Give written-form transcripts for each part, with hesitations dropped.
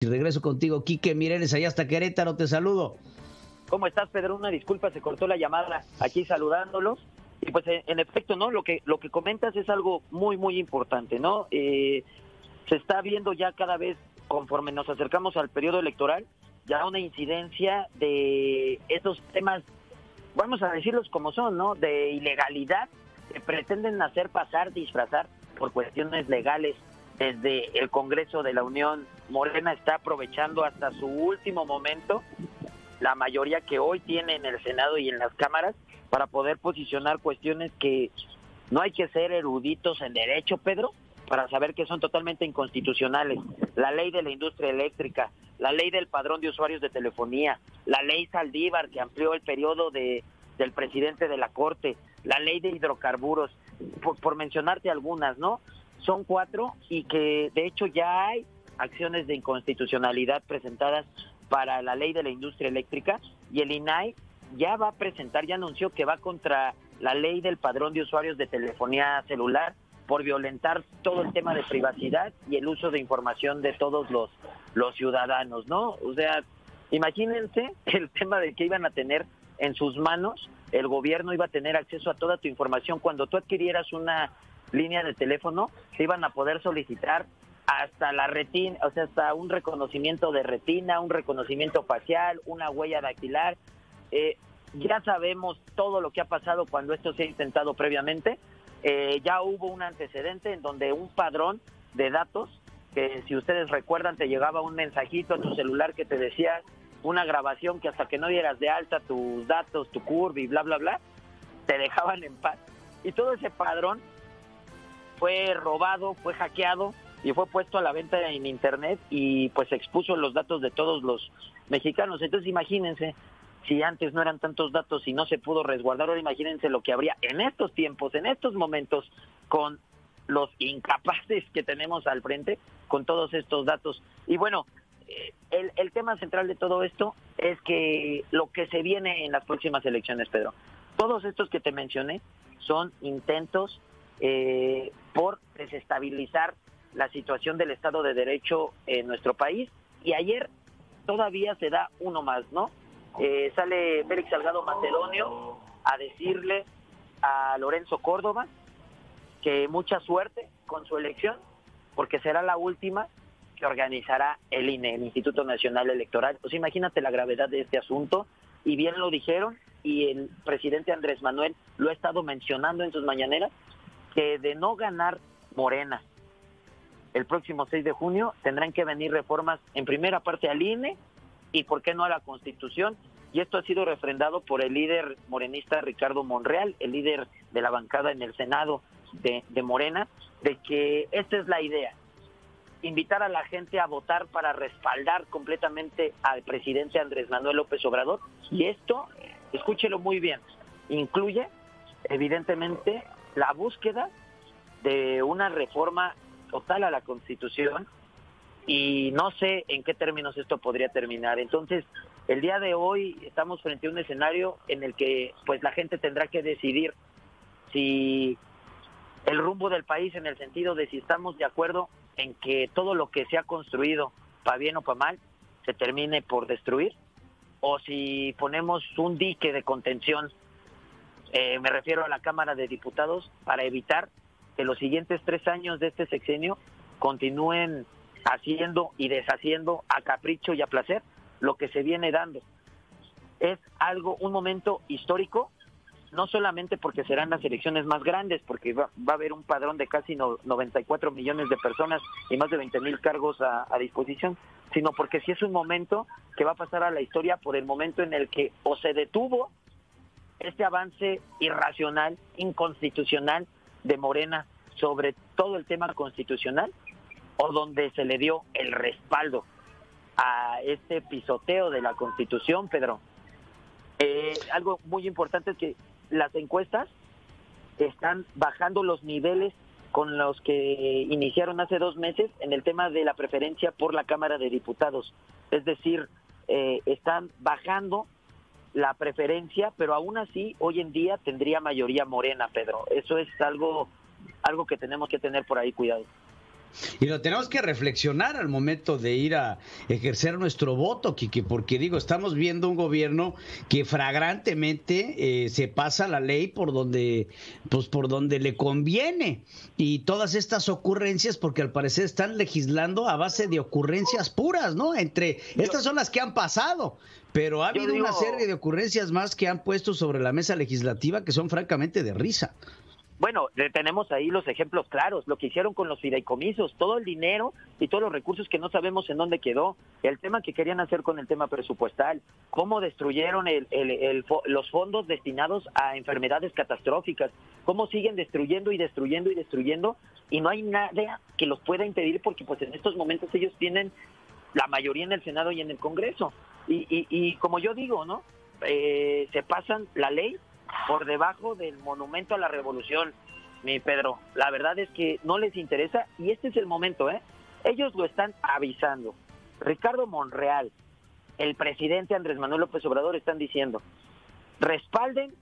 Y regreso contigo, Quique Mireles, allá hasta Querétaro, te saludo. ¿Cómo estás, Pedro? Una disculpa, se cortó la llamada aquí saludándolos. Y pues en efecto, ¿no? Lo que comentas es algo muy, muy importante, ¿no? Se está viendo ya cada vez, conforme nos acercamos al periodo electoral, ya una incidencia de esos temas, vamos a decirlos como son, ¿no? De ilegalidad que pretenden hacer pasar, disfrazar por cuestiones legales. Desde el Congreso de la Unión, Morena está aprovechando hasta su último momento la mayoría que hoy tiene en el Senado y en las cámaras para poder posicionar cuestiones que no hay que ser eruditos en derecho, Pedro, para saber que son totalmente inconstitucionales. La ley de la industria eléctrica, la ley del padrón de usuarios de telefonía, la ley Saldívar que amplió el periodo del presidente de la Corte, la ley de hidrocarburos, por mencionarte algunas, ¿no? Son 4 y que de hecho ya hay acciones de inconstitucionalidad presentadas para la ley de la industria eléctrica y el INAI ya va a presentar, ya anunció que va contra la ley del padrón de usuarios de telefonía celular por violentar todo el tema de privacidad y el uso de información de todos los ciudadanos, ¿no? O sea, imagínense el tema de que iban a tener en sus manos, el gobierno iba a tener acceso a toda tu información. Cuando tú adquirieras una línea de teléfono, te iban a poder solicitar hasta la retina, o sea, hasta un reconocimiento de retina, un reconocimiento facial, una huella dactilar. Ya sabemos todo lo que ha pasado cuando esto se ha intentado previamente. Ya hubo un antecedente en donde un padrón de datos, que si ustedes recuerdan te llegaba un mensajito a tu celular que te decía una grabación que hasta que no dieras de alta tus datos, tu CURP y bla, bla, bla, te dejaban en paz. Y todo ese padrón fue robado, fue hackeado y fue puesto a la venta en internet y pues expuso los datos de todos los mexicanos. Entonces imagínense, si antes no eran tantos datos y no se pudo resguardar, ahora imagínense lo que habría en estos tiempos, en estos momentos, con los incapaces que tenemos al frente, con todos estos datos. Y bueno, el tema central de todo esto es que lo que se viene en las próximas elecciones, Pedro, todos estos que te mencioné son intentos por desestabilizar la situación del Estado de Derecho en nuestro país, y ayer todavía se da uno más, ¿no? Sale Félix Salgado Macedonio a decirle a Lorenzo Córdoba que mucha suerte con su elección, porque será la última que organizará el INE, el Instituto Nacional Electoral. Pues imagínate la gravedad de este asunto, y bien lo dijeron, y el presidente Andrés Manuel lo ha estado mencionando en sus mañaneras, que de no ganar Morena el próximo 6 de junio, tendrán que venir reformas en primera parte al INE y, ¿por qué no, a la Constitución? Y esto ha sido refrendado por el líder morenista Ricardo Monreal, el líder de la bancada en el Senado de Morena, de que esta es la idea: invitar a la gente a votar para respaldar completamente al presidente Andrés Manuel López Obrador. Y esto, escúchelo muy bien, incluye evidentemente la búsqueda de una reforma total a la Constitución, y no sé en qué términos esto podría terminar. Entonces, el día de hoy estamos frente a un escenario en el que pues la gente tendrá que decidir si el rumbo del país, en el sentido de si estamos de acuerdo en que todo lo que se ha construido, para bien o para mal, se termine por destruir, o si ponemos un dique de contención, me refiero a la Cámara de Diputados, para evitar que los siguientes 3 años de este sexenio continúen haciendo y deshaciendo a capricho y a placer lo que se viene dando. Es un momento histórico, no solamente porque serán las elecciones más grandes, porque va a haber un padrón de casi 94 millones de personas y más de 20,000 cargos a disposición, sino porque sí es un momento que va a pasar a la historia por el momento en el que o se detuvo este avance irracional, inconstitucional de Morena sobre todo el tema constitucional, o donde se le dio el respaldo a este pisoteo de la Constitución, Pedro. Algo muy importante es que las encuestas están bajando los niveles con los que iniciaron hace 2 meses en el tema de la preferencia por la Cámara de Diputados. Es decir, están bajando la preferencia, pero aún así hoy en día tendría mayoría Morena, Pedro. Eso es algo que tenemos que tener por ahí cuidado. Y lo tenemos que reflexionar al momento de ir a ejercer nuestro voto, Quique, porque digo, estamos viendo un gobierno que flagrantemente se pasa la ley por donde le conviene, y todas estas ocurrencias, porque al parecer están legislando a base de ocurrencias puras, ¿no? Estas son las que han pasado, pero ha habido una serie de ocurrencias más que han puesto sobre la mesa legislativa que son francamente de risa. Bueno, tenemos ahí los ejemplos claros, lo que hicieron con los fideicomisos, todo el dinero y todos los recursos que no sabemos en dónde quedó, el tema que querían hacer con el tema presupuestal, cómo destruyeron los fondos destinados a enfermedades catastróficas, cómo siguen destruyendo y no hay nada que los pueda impedir, porque pues en estos momentos ellos tienen la mayoría en el Senado y en el Congreso. Y como yo digo, ¿no? Se pasan la ley por debajo del monumento a la revolución, mi Pedro. La verdad es que no les interesa, y este es el momento, ellos lo están avisando. Ricardo Monreal, el presidente Andrés Manuel López Obrador están diciendo: respalden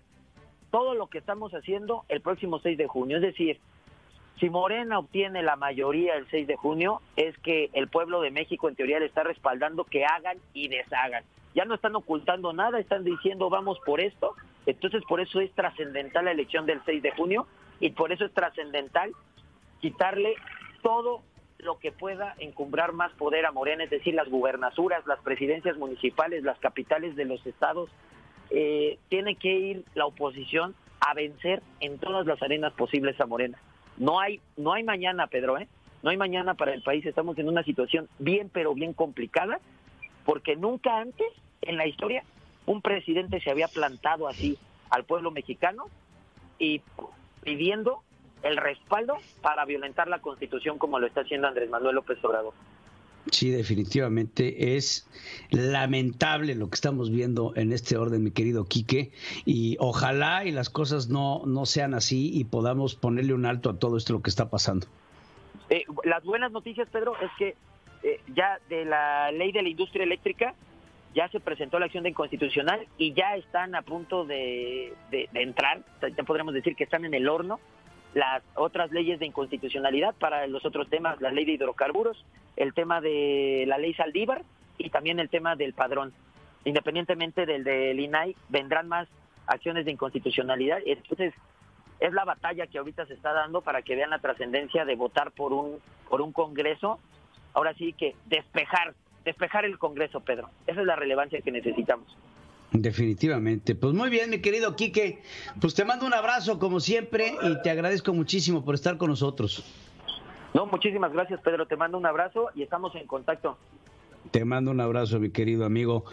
todo lo que estamos haciendo el próximo 6 de junio. Es decir, si Morena obtiene la mayoría el 6 de junio, es que el pueblo de México en teoría le está respaldando que hagan y deshagan. Ya no están ocultando nada, están diciendo vamos por esto. Entonces por eso es trascendental la elección del 6 de junio, y por eso es trascendental quitarle todo lo que pueda encumbrar más poder a Morena, es decir, las gubernaturas, las presidencias municipales, las capitales de los estados. Tiene que ir la oposición a vencer en todas las arenas posibles a Morena. No hay mañana, Pedro, no hay mañana para el país. Estamos en una situación bien, pero bien complicada, porque nunca antes en la historia un presidente se había plantado así al pueblo mexicano y pidiendo el respaldo para violentar la Constitución como lo está haciendo Andrés Manuel López Obrador. Sí, definitivamente es lamentable lo que estamos viendo en este orden, mi querido Quique, y ojalá y las cosas no sean así y podamos ponerle un alto a todo esto lo que está pasando. Las buenas noticias, Pedro, es que ya de la ley de la industria eléctrica ya se presentó la acción de inconstitucional y ya están a punto de entrar, ya podremos decir que están en el horno las otras leyes de inconstitucionalidad para los otros temas, la ley de hidrocarburos, el tema de la ley Saldívar y también el tema del padrón. Independientemente del INAI, vendrán más acciones de inconstitucionalidad. Entonces, es la batalla que ahorita se está dando para que vean la trascendencia de votar por un Congreso. Ahora sí que despejar el Congreso, Pedro. Esa es la relevancia que necesitamos. Definitivamente. Pues muy bien, mi querido Quique. Pues te mando un abrazo como siempre y te agradezco muchísimo por estar con nosotros. No, muchísimas gracias, Pedro. Te mando un abrazo y estamos en contacto. Te mando un abrazo, mi querido amigo.